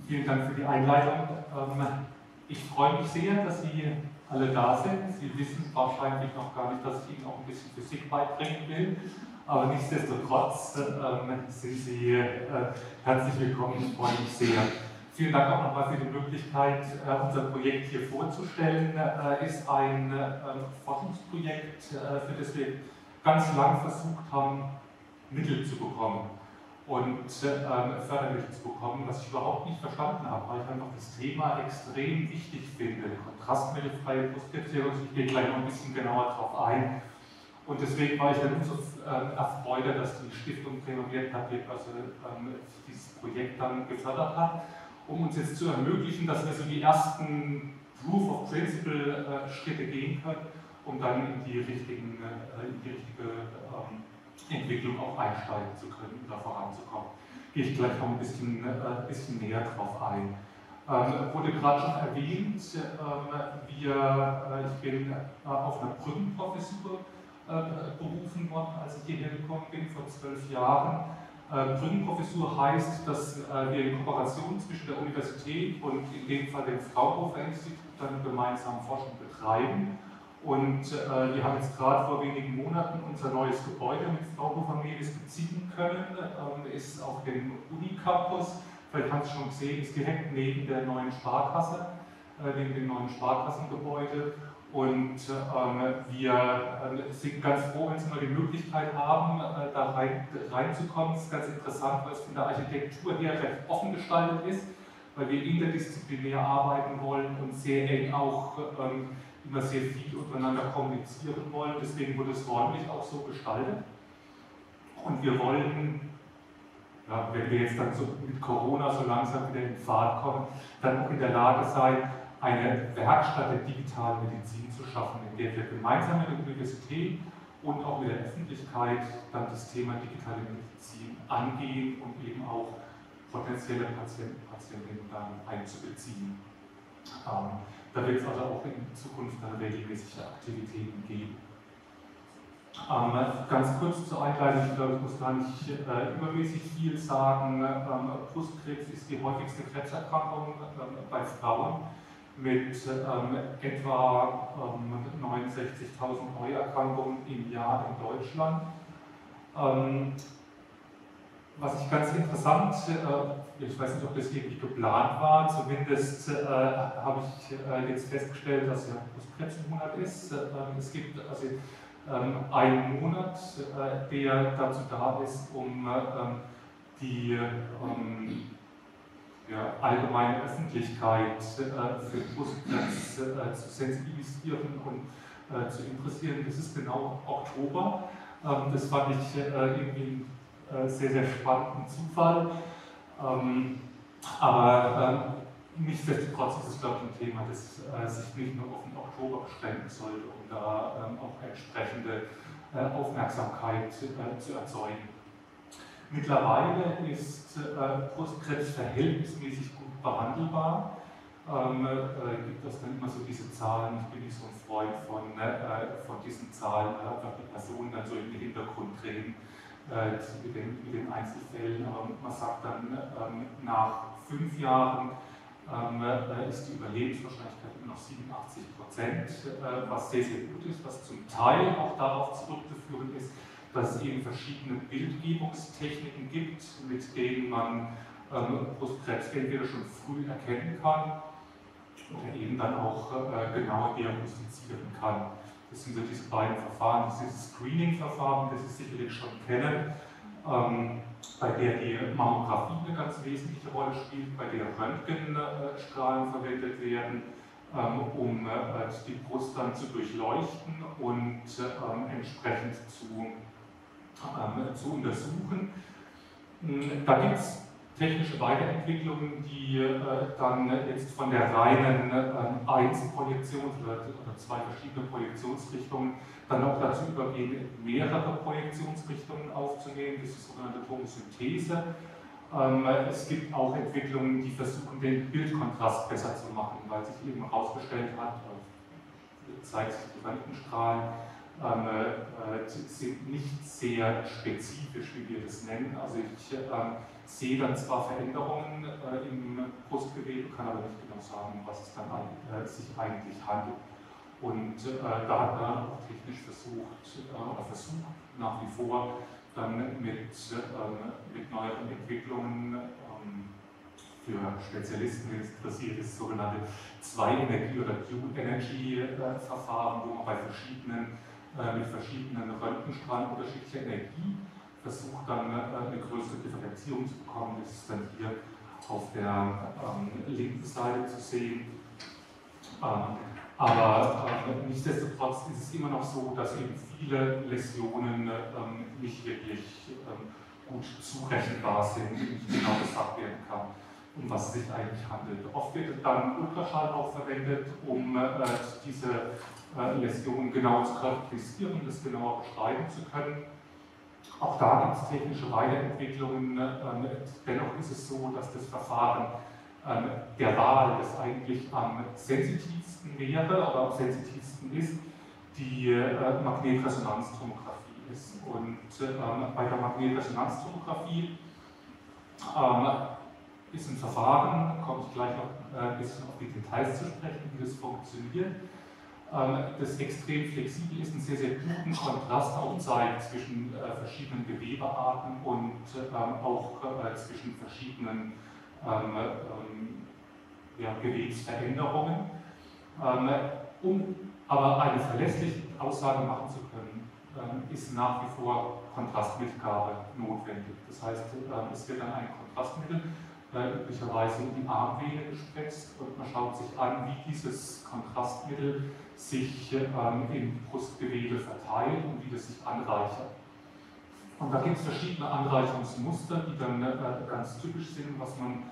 Vielen Dank für die Einleitung. Ich freue mich sehr, dass Sie alle da sind. Sie wissen wahrscheinlich noch gar nicht, dass ich Ihnen auch ein bisschen Physik beibringen will. Aber nichtsdestotrotz sind Sie herzlich willkommen. Ich freue mich sehr. Vielen Dank auch nochmal für die Möglichkeit, unser Projekt hier vorzustellen. Ist ein Forschungsprojekt, für das wir ganz lang versucht haben, Mittel zu bekommen und Fördermittel zu bekommen, was ich überhaupt nicht verstanden habe, weil ich einfach das Thema extrem wichtig finde. Kontrastmittelfreie Brustkrebserkrankung, ich gehe gleich noch ein bisschen genauer darauf ein. Und deswegen war ich dann umso erfreut, dass die Stiftung Prävenient Tabletbörse dieses Projekt dann gefördert hat, um uns jetzt zu ermöglichen, dass wir so die ersten Proof of Principle Schritte gehen können, um dann in die richtige Entwicklung auch einsteigen zu können und da voranzukommen. Gehe ich gleich noch ein bisschen näher drauf ein. Wurde gerade schon erwähnt, ich bin auf einer Brückenprofessur berufen worden, als ich hierher gekommen bin, vor 12 Jahren. Brückenprofessur heißt, dass wir in Kooperation zwischen der Universität und in dem Fall dem Fraunhofer Institut dann gemeinsam Forschung betreiben. Und wir haben jetzt gerade vor wenigen Monaten unser neues Gebäude mit Fraunhofer Medis beziehen können. Ist auf dem Unicampus, vielleicht haben Sie schon gesehen, ist direkt neben der neuen Sparkasse, neben dem neuen Sparkassengebäude. Und wir sind ganz froh, wenn Sie mal die Möglichkeit haben, da reinzukommen. Das ist ganz interessant, weil es von der Architektur her recht offen gestaltet ist, weil wir interdisziplinär arbeiten wollen und sehr eng auch immer sehr viel untereinander kommunizieren wollen. Deswegen wurde es räumlich auch so gestaltet. Und wir wollen, ja, wenn wir jetzt dann so mit Corona so langsam wieder in Fahrt kommen, dann auch in der Lage sein, eine Werkstatt der digitalen Medizin zu schaffen, in der wir gemeinsam mit der Universität und auch mit der Öffentlichkeit dann das Thema digitale Medizin angehen und eben auch potenzielle Patienten, Patientinnen dann einzubeziehen. Da wird es also auch in Zukunft dann regelmäßige Aktivitäten geben. Ganz kurz zur Einleitung, ich glaube, ich muss gar nicht übermäßig viel sagen. Brustkrebs ist die häufigste Krebserkrankung bei Frauen mit etwa 69.000 Neuerkrankungen im Jahr in Deutschland. Was ich ganz interessant, ich weiß nicht, ob das wirklich geplant war, zumindest habe ich jetzt festgestellt, dass ja Brustkrebsmonat ist. Es gibt also einen Monat, der dazu da ist, um die allgemeine Öffentlichkeit für Brustkrebs zu sensibilisieren und zu interessieren. Das ist genau Oktober. Das fand ich irgendwie sehr, sehr spannenden Zufall. Aber nichtsdestotrotz ist es, glaube ich, ein Thema, das sich nicht nur auf den Oktober beschränken sollte, um da auch entsprechende Aufmerksamkeit zu erzeugen. Mittlerweile ist Brustkrebs verhältnismäßig gut behandelbar. Gibt es dann immer so diese Zahlen, ich bin nicht so ein Freund von diesen Zahlen, einfach die Personen dann so in den Hintergrund treten. Mit den Einzelfällen, aber man sagt dann, nach 5 Jahren ist die Überlebenswahrscheinlichkeit immer noch 87%, was sehr, sehr gut ist, was zum Teil auch darauf zurückzuführen ist, dass es eben verschiedene Bildgebungstechniken gibt, mit denen man Brustkrebs entweder schon früh erkennen kann oder eben dann auch genauer diagnostizieren kann. Das sind so diese beiden Verfahren, das ist dieses Screening-Verfahren, das Sie sicherlich schon kennen, bei der die Mammographie eine ganz wesentliche Rolle spielt, bei der Röntgenstrahlen verwendet werden, um die Brust dann zu durchleuchten und entsprechend zu untersuchen. Da gibt es technische Weiterentwicklungen, die dann jetzt von der reinen Einzelprojektion oder 2 verschiedene Projektionsrichtungen dann auch dazu übergehen, mehrere Projektionsrichtungen aufzunehmen. Das ist die sogenannte Tomosynthese. Es gibt auch Entwicklungen, die versuchen, den Bildkontrast besser zu machen, weil sich eben herausgestellt hat, zeigt sich die Röntgenstrahlen, sind nicht sehr spezifisch, wie wir das nennen. Also ich sehe dann zwar Veränderungen im Brustgewebe, kann aber nicht genau sagen, was es dann sich eigentlich handelt. Und da hat man auch technisch versucht nach wie vor dann mit neueren Entwicklungen für Spezialisten, die es interessiert, ist sogenannte 2-Energie- oder Dual-Energy-Verfahren, wo man mit verschiedenen Röntgenstrahlen unterschiedlicher Energie versucht dann eine größere Differenzierung zu bekommen. Das ist dann hier auf der linken Seite zu sehen. Aber nichtsdestotrotz ist es immer noch so, dass eben viele Läsionen nicht wirklich gut zurechenbar sind, nicht genau gesagt werden kann, um was es sich eigentlich handelt. Oft wird dann Ultraschall auch verwendet, um diese Läsionen genau zu charakterisieren, das genauer beschreiben zu können. Auch da gibt es technische Weiterentwicklungen. Dennoch ist es so, dass das Verfahren der Wahl, das eigentlich am sensitivsten wäre oder am sensitivsten ist, die Magnetresonanztomographie ist. Und bei der Magnetresonanztomographie ist ein Verfahren, da komme ich gleich noch ein bisschen auf die Details zu sprechen, wie das funktioniert, das extrem flexibel ist, einen sehr, sehr guten Kontrast auch zeigt zwischen verschiedenen Gewebearten und auch zwischen verschiedenen Gewebsveränderungen. Um aber eine verlässliche Aussage machen zu können, ist nach wie vor Kontrastmittelgabe notwendig. Das heißt, es wird dann ein Kontrastmittel üblicherweise in die Armvene gespritzt und man schaut sich an, wie dieses Kontrastmittel sich im Brustgewebe verteilt und wie das sich anreichert. Und da gibt es verschiedene Anreicherungsmuster, die dann ganz typisch sind. Was man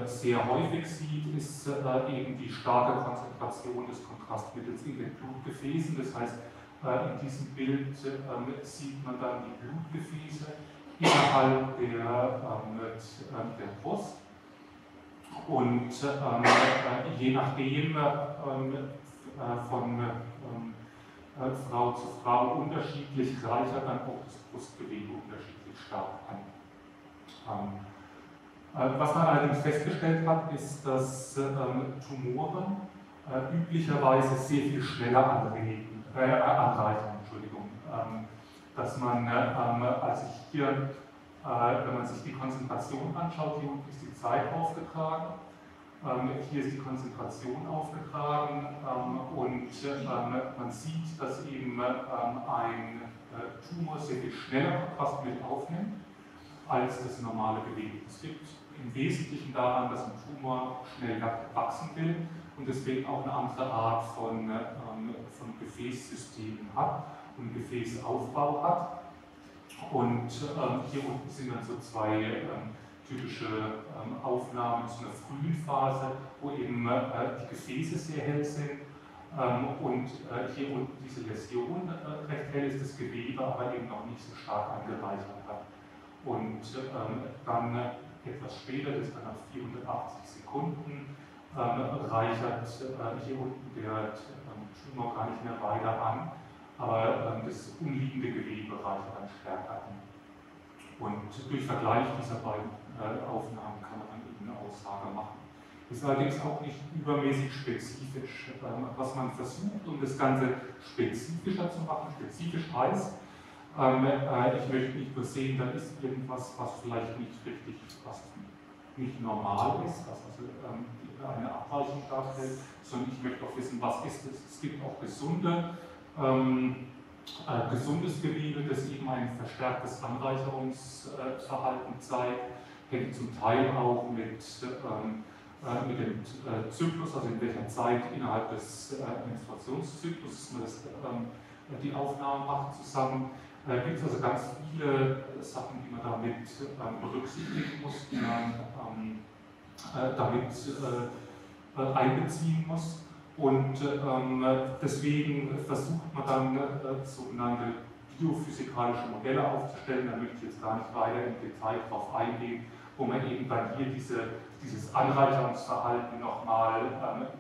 sehr häufig sieht, ist eben die starke Konzentration des Kontrastmittels in den Blutgefäßen. Das heißt, in diesem Bild sieht man dann die Blutgefäße innerhalb der Brust. Und je nachdem von Frau zu Frau unterschiedlich reichert dann auch das Brustgewebe unterschiedlich stark an. Was man allerdings festgestellt hat, ist, dass Tumoren üblicherweise sehr viel schneller anreichern. Dass man, wenn man sich die Konzentration anschaut, hier unten ist die Zeit aufgetragen, hier ist die Konzentration aufgetragen und man sieht, dass eben ein Tumor sehr viel schneller Kontrastmittel aufnimmt als das normale Gewebe. Es liegt im Wesentlichen daran, dass ein Tumor schnell wachsen will und deswegen auch eine andere Art von Gefäßsystemen hat und Gefäßaufbau hat. Und hier unten sind dann so zwei typische Aufnahmen zu einer frühen Phase, wo eben die Gefäße sehr hell sind und hier unten diese Läsion recht hell ist, das Gewebe aber eben noch nicht so stark angereichert hat. Und dann etwas später, das ist dann nach 480 Sekunden, reichert hier unten der Tumor gar nicht mehr weiter an, aber das umliegende Gewebe reichert dann stärker an. Und durch Vergleich dieser beiden Aufnahmen kann man dann eben eine Aussage machen. Ist allerdings auch nicht übermäßig spezifisch. Was man versucht, um das Ganze spezifischer zu machen, spezifisch heißt, ich möchte nicht nur sehen, da ist irgendwas, was vielleicht nicht richtig, was nicht normal ist, was also eine Abweichung darstellt, sondern ich möchte auch wissen, was ist es. Es gibt auch gesundes Gewebe, das eben ein verstärktes Anreicherungsverhalten zeigt, hängt zum Teil auch mit dem Zyklus, also in welcher Zeit innerhalb des Menstruationszyklus man die Aufnahme macht zusammen. Da gibt es also ganz viele Sachen, die man damit berücksichtigen muss, die man damit einbeziehen muss. Und deswegen versucht man dann sogenannte biophysikalische Modelle aufzustellen. Da möchte ich jetzt gar nicht weiter im Detail darauf eingehen, wo man eben dann hier dieses Anreicherungsverhalten nochmal mit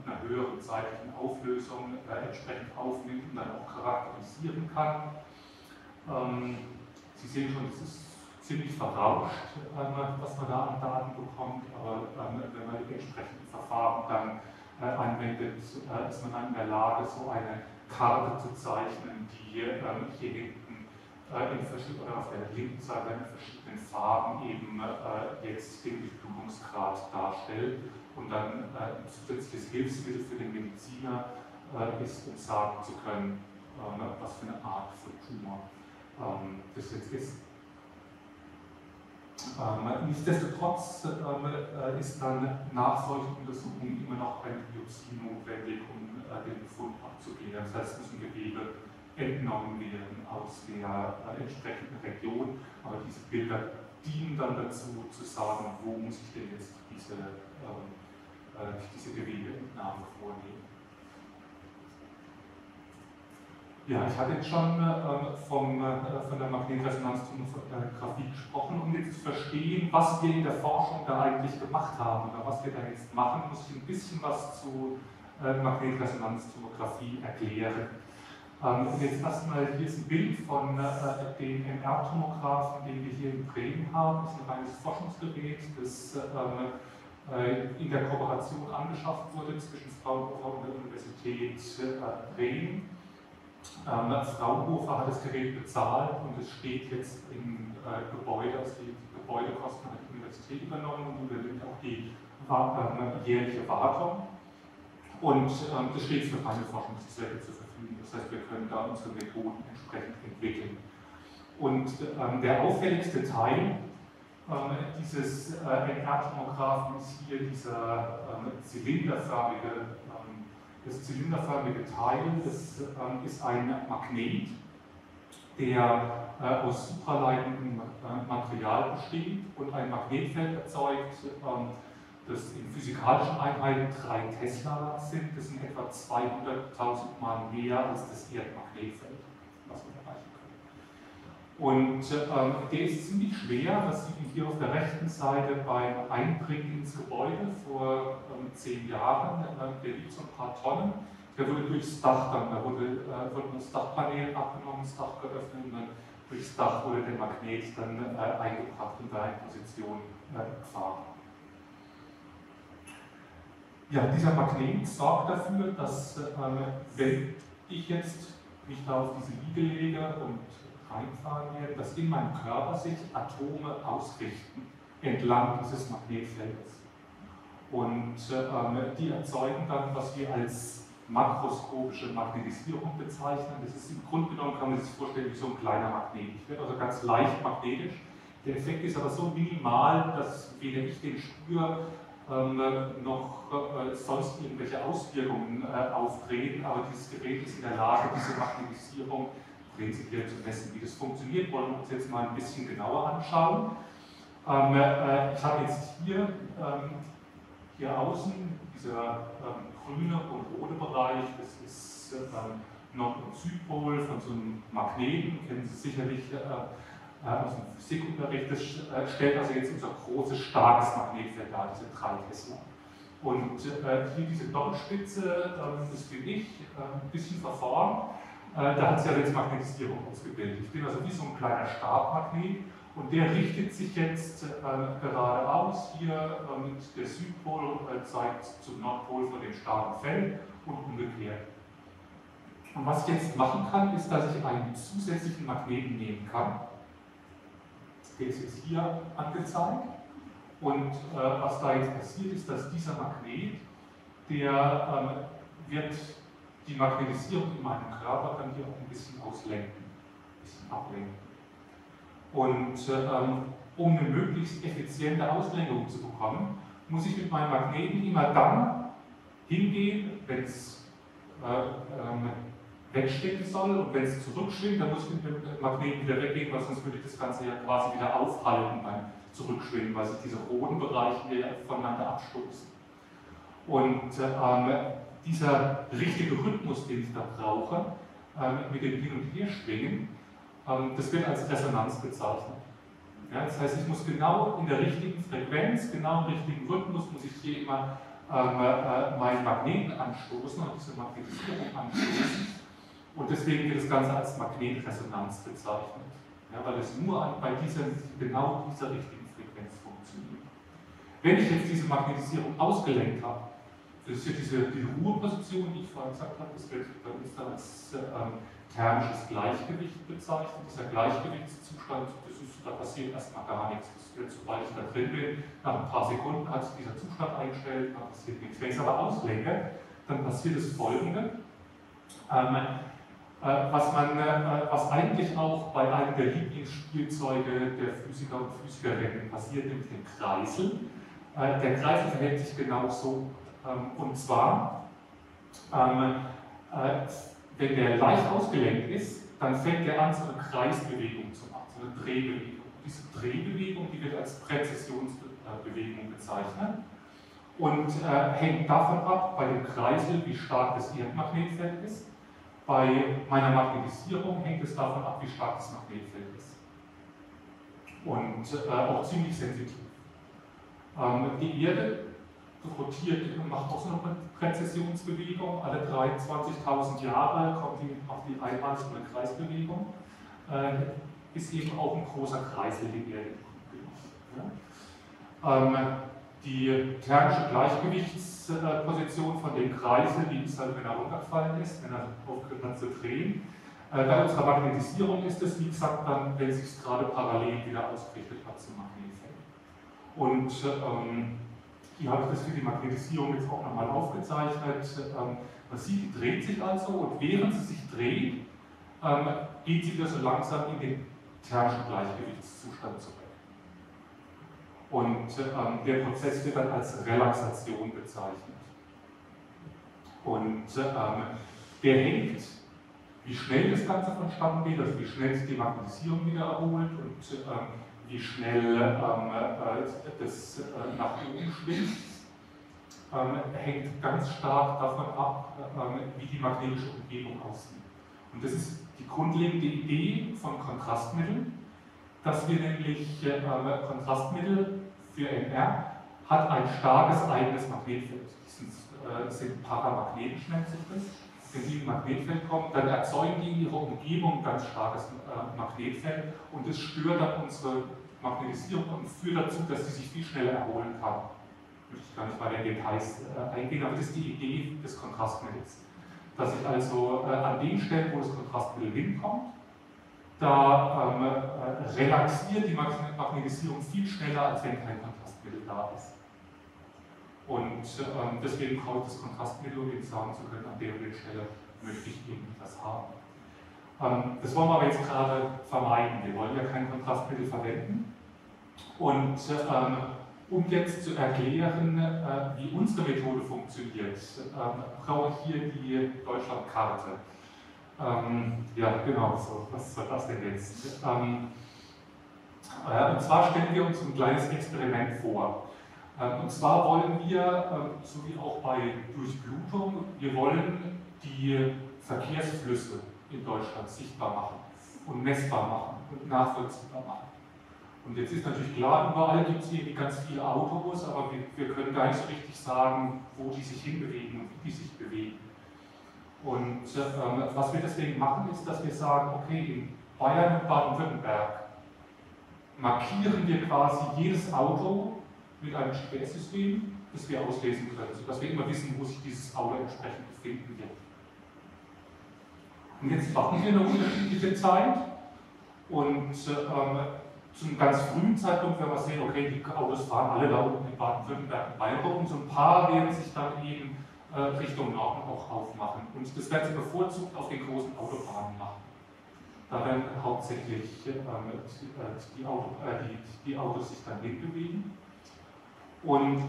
einer höheren zeitlichen Auflösung entsprechend aufnimmt und dann auch charakterisieren kann. Sie sehen schon, es ist ziemlich verrauscht, was man da an Daten bekommt, aber wenn man die entsprechenden Verfahren dann anwendet, ist man dann in der Lage, so eine Karte zu zeichnen, die hier hinten oder auf der linken Seite in verschiedenen Farben eben jetzt den Durchblutungsgrad darstellt und dann ein zusätzliches Hilfsmittel für den Mediziner ist, um sagen zu können, was für eine Art von Tumor das jetzt ist. Nichtsdestotrotz ist dann nach solchen Untersuchungen immer noch eine Biopsie notwendig, um den Befund abzuklären. Das heißt, es müssen Gewebe entnommen werden aus der entsprechenden Region, aber diese Bilder dienen dann dazu, zu sagen, wo muss ich denn jetzt diese Gewebeentnahme vornehmen. Ja, ich hatte jetzt schon von der Magnetresonanztomographie gesprochen. Um jetzt zu verstehen, was wir in der Forschung da eigentlich gemacht haben oder was wir da jetzt machen, muss ich ein bisschen was zu Magnetresonanztomographie erklären. Und jetzt erstmal, hier ist ein Bild von dem MR-Tomographen, den wir hier in Bremen haben. Das ist ein reines Forschungsgerät, das in der Kooperation angeschafft wurde zwischen Fraunhofer und der Universität Bremen. Fraunhofer hat das Gerät bezahlt und es steht jetzt im Gebäude, also die Gebäudekosten hat die Universität übernommen und übernimmt auch die jährliche Wartung. Und das steht für reine Forschungszwecke zur Verfügung. Das heißt, wir können da unsere Methoden entsprechend entwickeln. Und der auffälligste Teil dieses MR-Tomographen ist hier das zylinderförmige Teil. Das ist ein Magnet, der aus supraleitendem Material besteht und ein Magnetfeld erzeugt, das in physikalischen Einheiten 3 Tesla sind. Das sind etwa 200.000 Mal mehr als das Erdmagnetfeld, was wir erreichen können. Und der ist ziemlich schwer, das sieht man hier auf der rechten Seite beim Einbringen ins Gebäude vor 10 Jahren. Der wiegt so ein paar Tonnen. Der wurde durchs Dach dann, da wurde das Dachpanel abgenommen, das Dach geöffnet und dann durchs Dach wurde der Magnet dann eingebracht und da in Position gefahren. Ja, dieser Magnet sorgt dafür, dass wenn ich jetzt mich da auf diese Liege lege und reinfahren werde, dass in meinem Körper sich Atome ausrichten entlang dieses Magnetfeldes. Und die erzeugen dann, was wir als makroskopische Magnetisierung bezeichnen. Das ist im Grunde genommen, kann man sich vorstellen, wie so ein kleiner Magnet. Ich werde also ganz leicht magnetisch. Der Effekt ist aber so minimal, dass weder ich den spüre, noch sonst irgendwelche Auswirkungen auftreten, aber dieses Gerät ist in der Lage, diese Magnetisierung prinzipiell zu messen. Wie das funktioniert, wollen wir uns jetzt mal ein bisschen genauer anschauen. Ich habe jetzt hier außen dieser grüne und rote Bereich, das ist Nord- und Südpol von so einem Magneten, kennen Sie sicherlich aus dem Physikunterricht. Das stellt also jetzt unser großes, starkes Magnetfeld dar, diese 3 Tesla. Und hier diese Doppelspitze, das bin ich, ein bisschen verformt. Da hat sich ja jetzt Magnetisierung ausgebildet. Ich bin also wie so ein kleiner Stabmagnet und der richtet sich jetzt geradeaus. Hier der Südpol zeigt zum Nordpol von dem starken Feld und umgekehrt. Und was ich jetzt machen kann, ist, dass ich einen zusätzlichen Magneten nehmen kann. Der ist jetzt hier angezeigt. Und was da jetzt passiert ist, dass dieser Magnet, der wird die Magnetisierung in meinem Körper dann hier auch ein bisschen auslenken, ein bisschen ablenken. Und um eine möglichst effiziente Auslenkung zu bekommen, muss ich mit meinem Magneten immer dann hingehen, wenn es wegstecken soll, und wenn es zurückschwingt, dann muss ich mit dem Magneten wieder weggehen, weil sonst würde ich das Ganze ja quasi wieder aufhalten beim Zurückschwingen, weil sich diese roten Bereiche hier voneinander abstoßen. Und dieser richtige Rhythmus, den ich da brauche, mit dem Hin- und Herschwingen, das wird als Resonanz bezeichnet. Ja, das heißt, ich muss genau in der richtigen Frequenz, genau im richtigen Rhythmus, muss ich hier immer meinen Magneten anstoßen und diese Magnetisierung anstoßen. Und deswegen wird das Ganze als Magnetresonanz bezeichnet. Ja, weil es nur bei genau dieser richtigen Frequenz funktioniert. Wenn ich jetzt diese Magnetisierung ausgelenkt habe, das ist ja diese Ruheposition, die ich vorhin gesagt habe, das wird bei uns dann als thermisches Gleichgewicht bezeichnet. Dieser Gleichgewichtszustand, da passiert erstmal gar nichts. Sobald ich da drin bin, nach ein paar Sekunden hat sich dieser Zustand eingestellt, dann passiert nichts. Wenn ich es aber auslenke, dann passiert das Folgende. Was eigentlich auch bei einem der Lieblingsspielzeuge der Physiker und Physikerinnen passiert, nämlich dem Kreisel. Der Kreisel verhält sich genau so. Und zwar, wenn der leicht ausgelenkt ist, dann fängt er an, so eine Kreisbewegung zu machen, so eine Drehbewegung. Diese Drehbewegung, die wird als Präzisionsbewegung bezeichnet und hängt davon ab, bei dem Kreisel, wie stark das Erdmagnetfeld ist. Bei meiner Magnetisierung hängt es davon ab, wie stark das Magnetfeld ist. Und auch ziemlich sensitiv. Die Erde rotiert, macht auch so eine Präzisionsbewegung. Alle 23.000 Jahre macht die einmal so eine Kreisbewegung. Ist eben auch ein großer Kreisel, die Erde. Ja? Die thermische Gleichgewichtsposition von dem Kreisel, die ist halt, wenn er runtergefallen ist, wenn er aufgehört hat zu drehen. Bei unserer Magnetisierung ist es, wie gesagt, dann, wenn es sich gerade parallel wieder ausgerichtet hat zum Magnetfeld. Und hier habe ich das für die Magnetisierung jetzt auch nochmal aufgezeichnet. Man sieht, die dreht sich also und während sie sich dreht, geht sie wieder so langsam in den thermischen Gleichgewichtszustand zurück. Und der Prozess wird dann als Relaxation bezeichnet. Und der hängt, wie schnell das Ganze vonstatten geht, also wie schnell sich die Magnetisierung wieder erholt und wie schnell das nach oben schwingt, hängt ganz stark davon ab, wie die magnetische Umgebung aussieht. Und das ist die grundlegende Idee von Kontrastmitteln, dass wir nämlich Kontrastmittel für NR hat ein starkes eigenes Magnetfeld. Das sind Paramagnetisch, nennt sich das. Wenn die in ein Magnetfeld kommen, dann erzeugen die in ihrer Umgebung ein ganz starkes Magnetfeld und das stört dann unsere Magnetisierung und führt dazu, dass sie sich viel schneller erholen kann. Ich möchte gar nicht weiter in Details eingehen, aber das ist die Idee des Kontrastmittels. Dass ich also an den Stellen, wo das Kontrastmittel hinkommt, da relaxiert die Magnetisierung viel schneller, als wenn kein Kontrastmittel da ist. Und deswegen brauche ich das Kontrastmittel, um eben sagen zu können, an der und der Stelle möchte ich eben das haben. Das wollen wir aber jetzt gerade vermeiden. Wir wollen ja kein Kontrastmittel verwenden. Und um jetzt zu erklären, wie unsere Methode funktioniert, brauche ich hier die Deutschlandkarte. Ja, genau, so, was soll das denn jetzt? Und zwar stellen wir uns ein kleines Experiment vor. Und zwar wollen wir, so wie auch bei Durchblutung, wir wollen die Verkehrsflüsse in Deutschland sichtbar machen und messbar machen und nachvollziehbar machen. Und jetzt ist natürlich klar, überall gibt es irgendwie ganz viele Autos, aber wir können gar nicht so richtig sagen, wo die sich hinbewegen und wie die sich bewegen. Und was wir deswegen machen, ist, dass wir sagen, okay, in Bayern und Baden-Württemberg markieren wir quasi jedes Auto mit einem GPS-System, das wir auslesen können, sodass wir immer wissen, wo sich dieses Auto entsprechend befinden wird. Und jetzt warten wir eine unterschiedliche Zeit und zum ganz frühen Zeitpunkt werden wir sehen, okay, die Autos fahren alle da unten in Baden-Württemberg und Bayern rum und so ein paar werden sich dann eben Richtung Norden auch aufmachen. Und das werden sie bevorzugt auf den großen Autobahnen machen. Da werden hauptsächlich die Autos sich dann hinbewegen. Und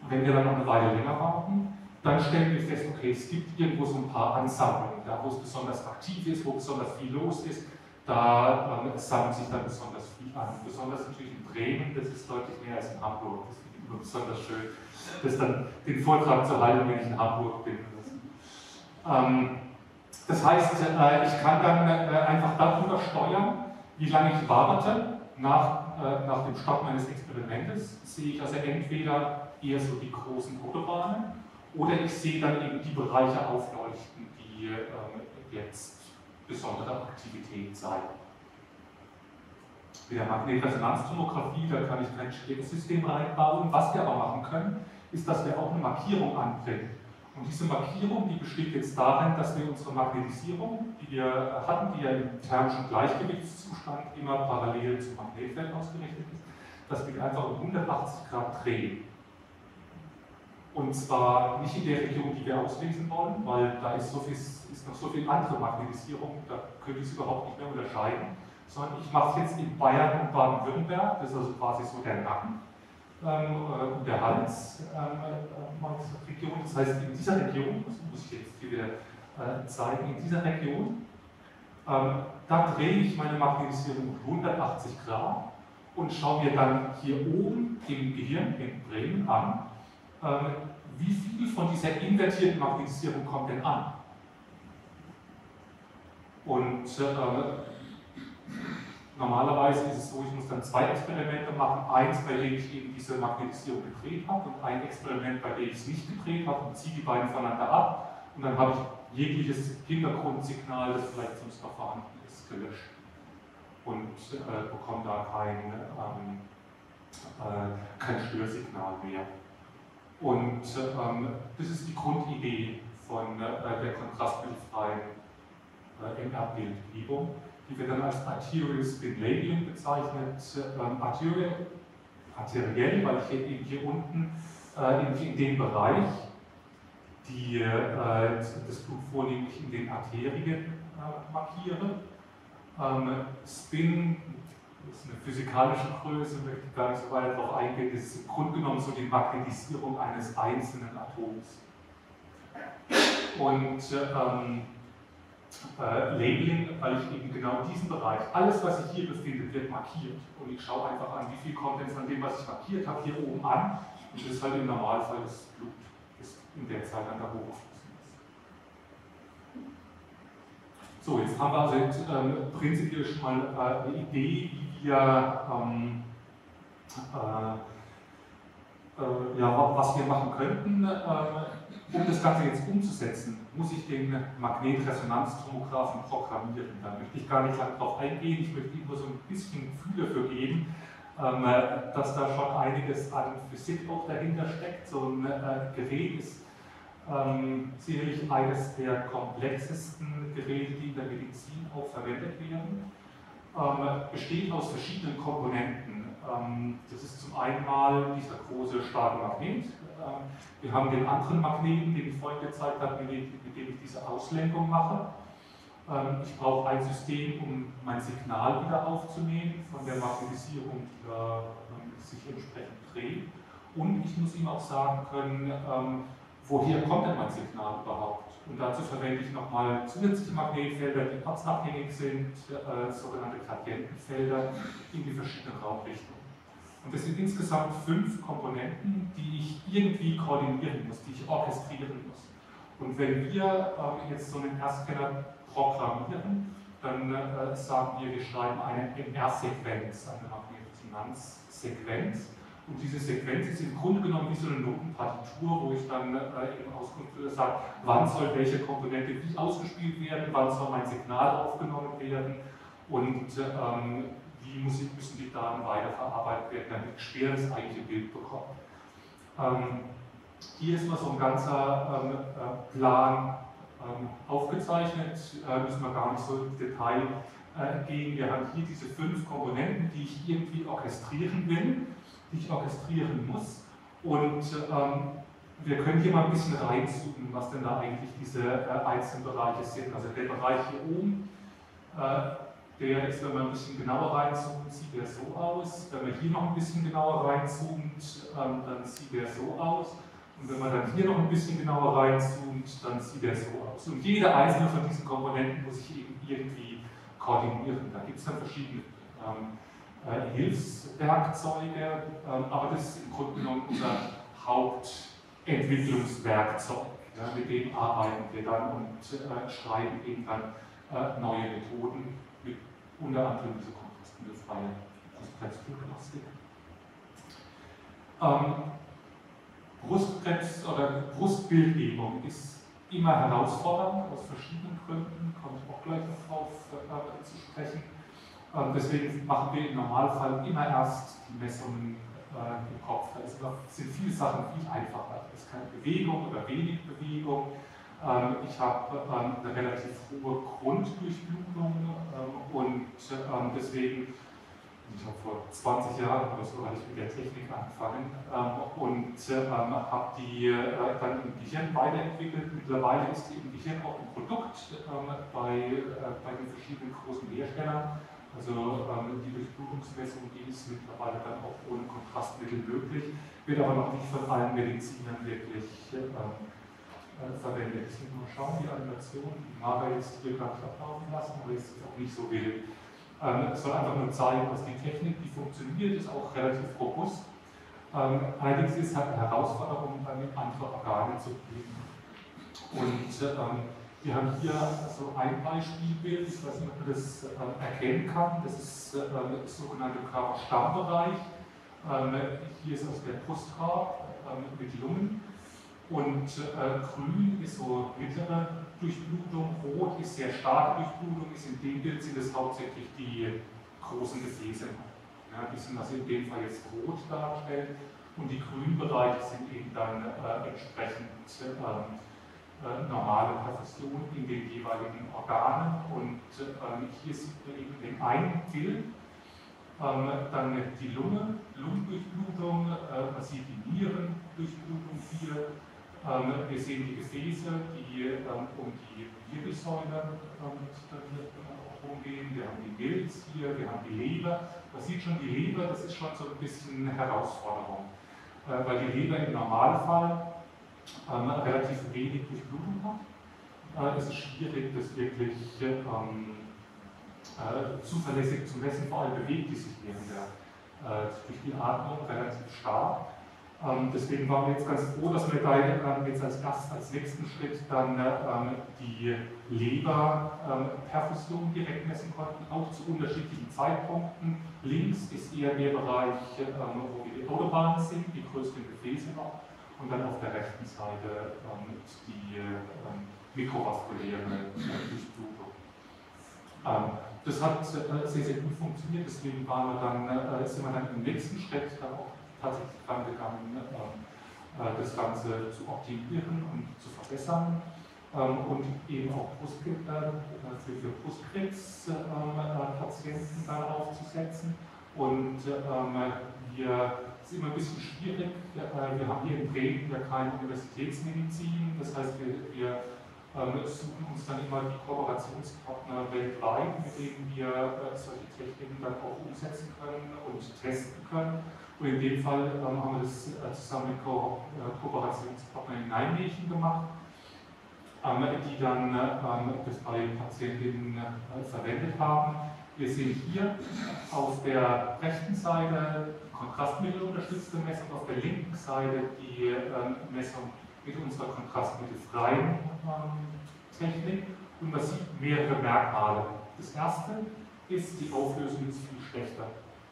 wenn wir dann noch eine Weile länger warten, dann stellen wir fest, okay, es gibt irgendwo so ein paar Ansammlungen, da wo es besonders aktiv ist, wo besonders viel los ist, da sammelt sich dann besonders viel an. Besonders natürlich in Bremen, das ist deutlich mehr als in Hamburg, das finde ich immer besonders schön, das dann den Vortrag zu halten, wenn ich in Hamburg bin. Das heißt, ich kann dann einfach darüber steuern, wie lange ich warte, nach dem Start meines Experimentes sehe ich also entweder eher so die großen Autobahnen oder ich sehe dann eben die Bereiche aufleuchten, die jetzt besondere Aktivität zeigen. Mit der Magnetresonanztomographie, da kann ich kein Schwebesystem reinbauen. Was wir aber machen können, ist, dass wir auch eine Markierung anbringen. Und diese Markierung, die besteht jetzt darin, dass wir unsere Magnetisierung, die wir hatten, die ja im thermischen Gleichgewichtszustand immer parallel zum Magnetfeld ausgerichtet ist, dass wir die einfach um 180 Grad drehen. Und zwar nicht in der Region, die wir auslesen wollen, weil da ist noch so viel andere Magnetisierung, da könnte ich es überhaupt nicht mehr unterscheiden, sondern ich mache es jetzt in Bayern und Baden-Württemberg, das ist also quasi so der Nacken und der Hals Region. Das heißt, in dieser Region, das muss ich jetzt hier wieder zeigen, in dieser Region, da drehe ich meine Magnetisierung um 180 Grad und schaue mir dann hier oben im Gehirn in Bremen an, wie viel von dieser invertierten Magnetisierung kommt denn an? Und normalerweise ist es so, ich muss dann 2 Experimente machen, eins, bei dem ich eben diese Magnetisierung gedreht habe und ein Experiment, bei dem ich es nicht gedreht habe und ziehe die beiden voneinander ab und dann habe ich jegliches Hintergrundsignal, das vielleicht sonst noch vorhanden ist, gelöscht und bekomme da kein Störsignal mehr. Und das ist die Grundidee von der kontrastmittelfreien MR-Bildgebung, die wir dann als Arterial Spin Labeling bezeichnet. Arteriell, weil ich eben hier unten in dem Bereich das Blut vornehmlich in den Arterien markiere. Spin ist eine physikalische Größe, möchte ich gar nicht so weit darauf eingehen, das ist im Grunde genommen so die Magnetisierung eines einzelnen Atoms. Und Labeling, weil ich eben genau diesen Bereich, alles was sich hier befindet, wird markiert. Und ich schaue einfach an, wie viel kommt denn von dem, was ich markiert habe, hier oben an. Und das ist halt im Normalfall das Blut, das in der Zeit an der hochgeflossen ist. So, jetzt haben wir also prinzipiell schon mal eine Idee, wie wir was wir machen könnten. Um das Ganze jetzt umzusetzen, muss ich den Magnetresonanztomographen programmieren. Da möchte ich gar nicht lange drauf eingehen, ich möchte Ihnen nur so ein bisschen Gefühl dafür geben, dass da schon einiges an Physik auch dahinter steckt. So ein Gerät ist sicherlich eines der komplexesten Geräte, die in der Medizin auch verwendet werden. Besteht aus verschiedenen Komponenten. Das ist zum einen mal dieser große starke Magnet. Wir haben den anderen Magneten, den ich vorhin gezeigt habe, mit dem ich diese Auslenkung mache. Ich brauche ein System, um mein Signal wieder aufzunehmen von der Magnetisierung, die sich entsprechend dreht. Und ich muss ihm auch sagen können, woher kommt denn mein Signal überhaupt? Und dazu verwende ich nochmal zusätzliche Magnetfelder, die ortsabhängig sind, sogenannte Gradientenfelder in die verschiedenen Raumrichtungen. Und das sind insgesamt 5 Komponenten, die ich irgendwie koordinieren muss, die ich orchestrieren muss. Und wenn wir jetzt so einen R-Scanner programmieren, dann sagen wir schreiben eine MR-Sequenz, eine Magnetresonanzsequenz. Und diese Sequenz ist im Grunde genommen wie so eine Notenpartitur, wo ich dann eben Auskunft sage, wann soll welche Komponente wie ausgespielt werden, wann soll mein Signal aufgenommen werden und wie müssen die Daten weiterverarbeitet werden, damit ich schwer das eigentliche Bild bekomme. Hier ist mal so ein ganzer Plan aufgezeichnet, müssen wir gar nicht so ins Detail gehen. Wir haben hier diese 5 Komponenten, die ich irgendwie orchestrieren will, die ich orchestrieren muss. Und wir können hier mal ein bisschen reinzoomen, was denn da eigentlich diese einzelnen Bereiche sind. Also der Bereich hier oben, der ist, wenn man ein bisschen genauer reinzoomt, sieht der so aus. Wenn man hier noch ein bisschen genauer reinzoomt, dann sieht der so aus. Und wenn man dann hier noch ein bisschen genauer reinzoomt, dann sieht der so aus. Und jede einzelne von diesen Komponenten muss ich eben irgendwie koordinieren. Da gibt es dann verschiedene Hilfswerkzeuge, aber das ist im Grunde genommen unser Hauptentwicklungswerkzeug. Ja, mit dem arbeiten wir dann und schreiben eben dann neue Methoden mit unter anderem diese kontrastmittelfreie Brustkrebsdiagnostik. Brustkrebs oder Brustbildgebung ist immer herausfordernd, aus verschiedenen Gründen, komme ich auch gleich noch drauf zu sprechen. Deswegen machen wir im Normalfall immer erst die Messungen im Kopf. Da sind viele Sachen viel einfacher. Es ist keine Bewegung oder wenig Bewegung. Ich habe eine relativ hohe Grunddurchblutung und deswegen, ich habe vor 20 Jahren oder so hatte ich mit der Technik angefangen und habe die dann im Gehirn weiterentwickelt. Mittlerweile ist die im Gehirn auch ein Produkt bei den verschiedenen großen Herstellern. Also die Durchblutungsmessung, die ist mittlerweile dann auch ohne Kontrastmittel möglich, wird aber noch nicht von allen Medizinern wirklich verwendet. Ich will mal schauen, die Animation, die Mara jetzt hier gar nicht ablaufen lassen, aber ist auch nicht so wild. Es soll einfach nur zeigen, dass die Technik, die funktioniert, ist auch relativ robust. Allerdings ist es halt eine Herausforderung, dann in andere Organe zu gehen. Und wir haben hier so ein Beispielbild, ich weiß nicht, ob man das erkennen kann. Das ist das sogenannte Körperstammbereich. Hier ist also der Brustkorb mit Lungen. Und grün ist so mittlere Durchblutung, rot ist sehr starke Durchblutung, in dem Bild sind es hauptsächlich die großen Gefäße. Ja, die sind also in dem Fall jetzt rot dargestellt und die grünen Bereiche sind eben dann entsprechend normale Perfusion in den jeweiligen Organen. Und hier sieht man eben in einem Bild dann die Lunge, Lungendurchblutung, man sieht die Nierendurchblutung hier. Wir sehen die Gefäße, die um die Wirbelsäule rumgehen. Wir haben die Milz hier, wir haben die Leber. Man sieht schon, die Leber, das ist schon so ein bisschen eine Herausforderung, weil die Leber im Normalfall relativ wenig Durchblutung hat. Es ist schwierig, das wirklich zuverlässig zu messen, vor allem bewegt die sich durch die Atmung relativ stark. Deswegen waren wir jetzt ganz froh, dass wir da jetzt als nächsten Schritt dann die Leberperfusion direkt messen konnten, auch zu unterschiedlichen Zeitpunkten. Links ist eher der Bereich, wo die Autobahnen sind, die größten Gefäße noch, und dann auf der rechten Seite die mikrovaskuläre Durchblutung. Das hat sehr, sehr gut funktioniert, deswegen sind wir dann im nächsten Schritt dann auch tatsächlich dran gegangen, das Ganze zu optimieren und zu verbessern und eben auch für Brustkrebspatienten dann aufzusetzen. Und es ist immer ein bisschen schwierig. Wir haben hier in Bremen ja keine Universitätsmedizin, das heißt, wir suchen uns dann immer die Kooperationspartner weltweit, mit denen wir solche Techniken dann auch umsetzen können und testen können. Und in dem Fall haben wir das zusammen mit Kooperationspartnern in Nijmegen gemacht, die dann das bei Patientinnen verwendet haben. Wir sehen hier auf der rechten Seite kontrastmittelunterstützte Messung, auf der linken Seite die Messung mit unserer kontrastmittelfreien Technik, und man sieht mehrere Merkmale. Das erste ist, die Auflösung ist viel schlechter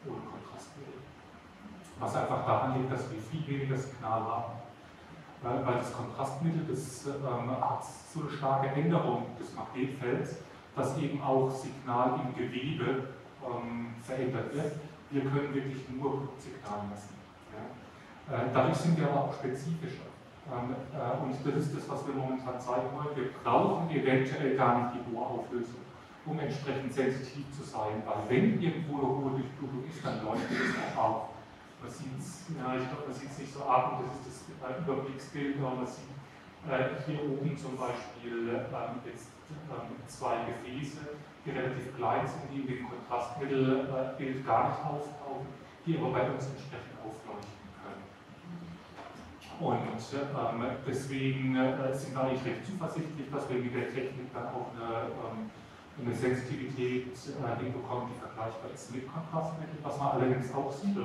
ohne Kontrastmittel. Was einfach daran liegt, dass wir viel weniger Signal haben. Weil das Kontrastmittel, das hat so eine starke Änderung des Magnetfelds, dass eben auch Signal im Gewebe verändert wird. Wir können wirklich nur Blutsignal messen. Ja? Dadurch sind wir aber auch spezifischer. Und das ist das, was wir momentan zeigen wollen. Wir brauchen eventuell gar nicht die hohe Auflösung, um entsprechend sensitiv zu sein, weil wenn irgendwo eine hohe Durchblutung ist, dann leuchtet es auch auf. Man sieht es, ja, ich glaube, man sieht es nicht so ab, und das ist das Überblicksbild, aber man sieht hier oben zum Beispiel jetzt zwei Gefäße, die relativ klein sind, die in dem Kontrastmittelbild gar nicht auftauchen, die aber bei uns entsprechend aufleuchten können. Und deswegen sind wir eigentlich recht zuversichtlich, dass wir mit der Technik dann auch eine Sensitivität hinbekommen, die vergleichbar ist mit Kontrastmitteln. Was man allerdings auch sieht,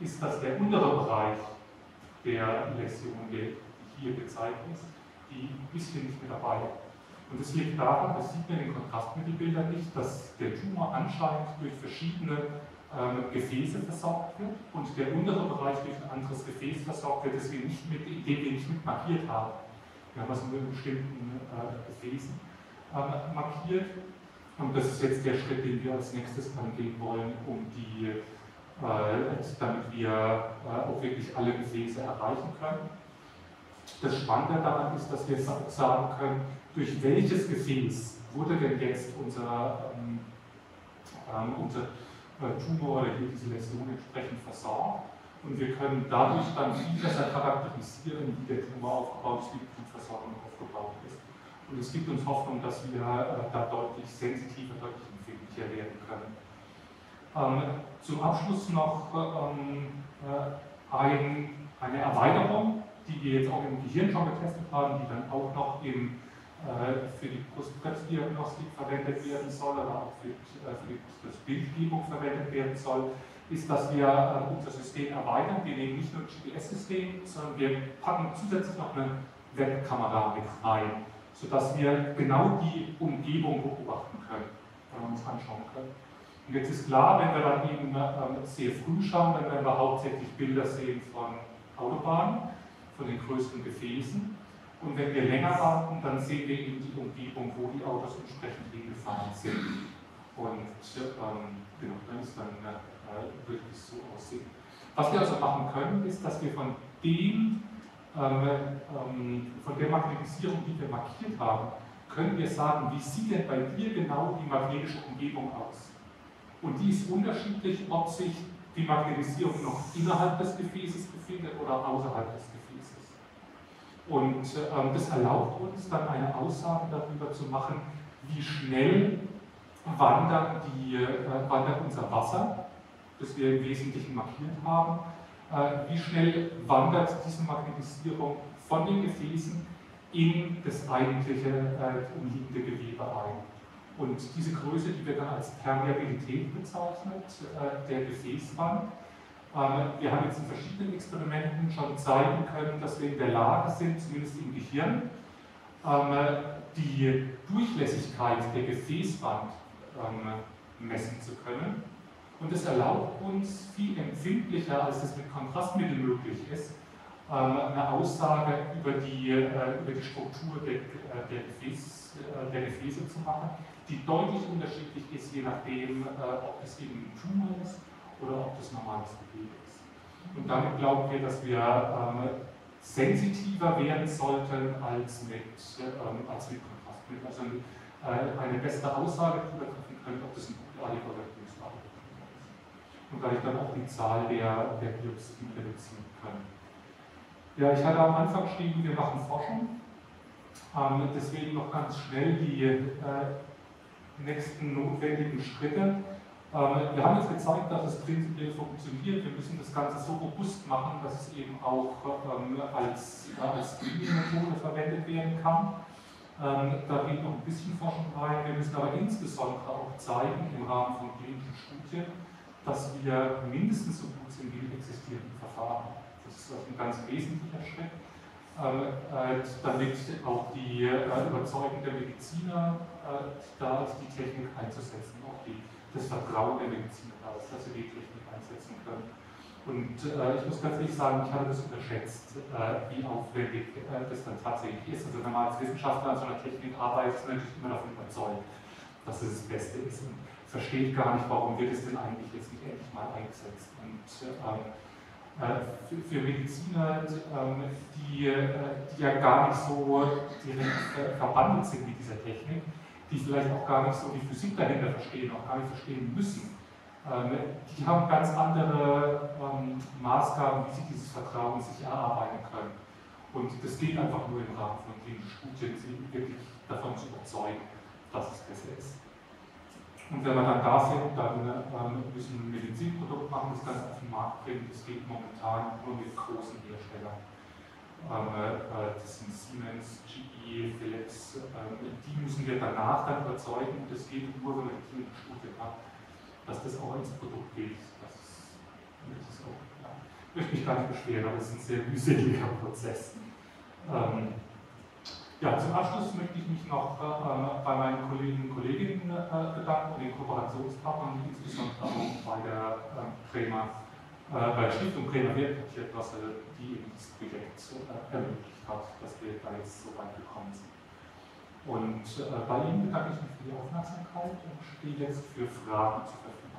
ist, dass der untere Bereich der Läsion, die hier gezeigt ist, die ist hier nicht mit dabei. Und das liegt daran, das sieht man in den Kontrastmittelbildern nicht, dass der Tumor anscheinend durch verschiedene Gefäße versorgt wird und der untere Bereich durch ein anderes Gefäß versorgt wird, das wir nicht mit, den wir nicht mit markiert haben. Wir haben also mit bestimmten Gefäßen markiert. Und das ist jetzt der Schritt, den wir als nächstes angehen wollen, damit wir auch wirklich alle Gefäße erreichen können. Das Spannende daran ist, dass wir sagen können, durch welches Gefäß wurde denn jetzt unser Tumor oder hier diese Läsion entsprechend versorgt. Und wir können dadurch dann viel besser charakterisieren, wie der Tumor aufgebaut ist, wie die Blutversorgung aufgebaut ist. Und es gibt uns Hoffnung, dass wir da deutlich sensitiver, deutlich empfindlicher werden können. Zum Abschluss noch eine Erweiterung, die wir jetzt auch im Gehirn schon getestet haben, die dann auch noch für die Brustkrebsdiagnostik verwendet werden soll, aber auch für die Brustbildgebung verwendet werden soll, ist, dass wir unser System erweitern. Wir nehmen nicht nur ein GPS-System, sondern wir packen zusätzlich noch eine Webkamera mit rein, sodass wir genau die Umgebung beobachten können, uns anschauen können. Und jetzt ist klar, wenn wir dann eben sehr früh schauen, dann werden wir hauptsächlich Bilder sehen von Autobahnen, von den größten Gefäßen. Und wenn wir länger warten, dann sehen wir eben die Umgebung, wo die Autos entsprechend hingefahren sind. Und genau, dann ist dann wirklich so aussehen. Was wir also machen können, ist, dass wir von der Magnetisierung, die wir markiert haben, können wir sagen, wie sieht denn bei dir genau die magnetische Umgebung aus? Und die ist unterschiedlich, ob sich die Magnetisierung noch innerhalb des Gefäßes befindet oder außerhalb des Gefäßes. Und das erlaubt uns dann eine Aussage darüber zu machen, wie schnell wandert unser Wasser, das wir im Wesentlichen markiert haben, wie schnell wandert diese Magnetisierung von den Gefäßen in das eigentliche umliegende Gewebe ein. Und diese Größe, die wird dann als Permeabilität bezeichnet, der Gefäßwand. Wir haben jetzt in verschiedenen Experimenten schon zeigen können, dass wir in der Lage sind, zumindest im Gehirn, die Durchlässigkeit der Gefäßwand messen zu können. Und das erlaubt uns, viel empfindlicher, als das mit Kontrastmitteln möglich ist, eine Aussage über die Struktur der Gefäße zu machen, die deutlich unterschiedlich ist, je nachdem, ob es eben ein Tumor ist oder ob das normales Gewebe ist. Und damit glauben wir, dass wir sensitiver werden sollten als mit Kontrastmitteln. Also eine bessere Aussage darüber treffen können, ob das ein gutartiger oder ein bösartiger Tumor ist. Und dadurch dann auch die Zahl der Biopsien reduzieren können. Ja, ich hatte am Anfang geschrieben, wir machen Forschung. Deswegen noch ganz schnell die nächsten notwendigen Schritte. Wir haben jetzt gezeigt, dass es prinzipiell funktioniert. Wir müssen das Ganze so robust machen, dass es eben auch als Screening-Methode verwendet werden kann. Da geht noch ein bisschen Forschung rein. Wir müssen aber insbesondere auch zeigen, im Rahmen von klinischen Studien, dass wir mindestens so gut sind wie die existierenden Verfahren. Das ist ein ganz wesentlicher Schritt, damit auch die Überzeugung der Mediziner da ist, die Technik einzusetzen, auch das Vertrauen der Mediziner da ist, dass sie die Technik einsetzen können. Und ich muss ganz ehrlich sagen, ich habe das unterschätzt, wie aufwendig das dann tatsächlich ist. Also wenn man als Wissenschaftler an so einer Technik arbeitet, ist man natürlich immer davon überzeugt, dass es das Beste ist und versteht gar nicht, warum wird es denn eigentlich jetzt nicht endlich mal eingesetzt. Und für Mediziner, die ja gar nicht so direkt verbandelt sind mit dieser Technik, die vielleicht auch gar nicht so die Physik dahinter verstehen, auch gar nicht verstehen müssen, die haben ganz andere Maßgaben, wie sie dieses Vertrauen sich erarbeiten können. Und das geht einfach nur im Rahmen von klinischen Studien, sie wirklich davon zu überzeugen, dass es besser ist. Und wenn wir dann da sind, dann müssen wir ein Medizinprodukt machen, das Ganze auf den Markt bringen. Das geht momentan nur mit großen Herstellern. Das sind Siemens, GE, Philips. Die müssen wir danach dann überzeugen. Und das geht nur, wenn wir die klinische Studie haben, dass das auch ins Produkt geht. Das ist auch, ja. Ich möchte mich gar nicht beschweren, aber es ist ein sehr mühseliger Prozess. Ja, zum Abschluss möchte ich mich noch bei meinen Kolleginnen und Kollegen bedanken und den Kooperationspartnern, insbesondere auch bei der bei der Stiftung Bremer Wertpapierkasse, die eben dieses Projekt ermöglicht hat, dass wir da jetzt so weit gekommen sind. Und bei Ihnen bedanke ich mich für die Aufmerksamkeit und stehe jetzt für Fragen zur Verfügung.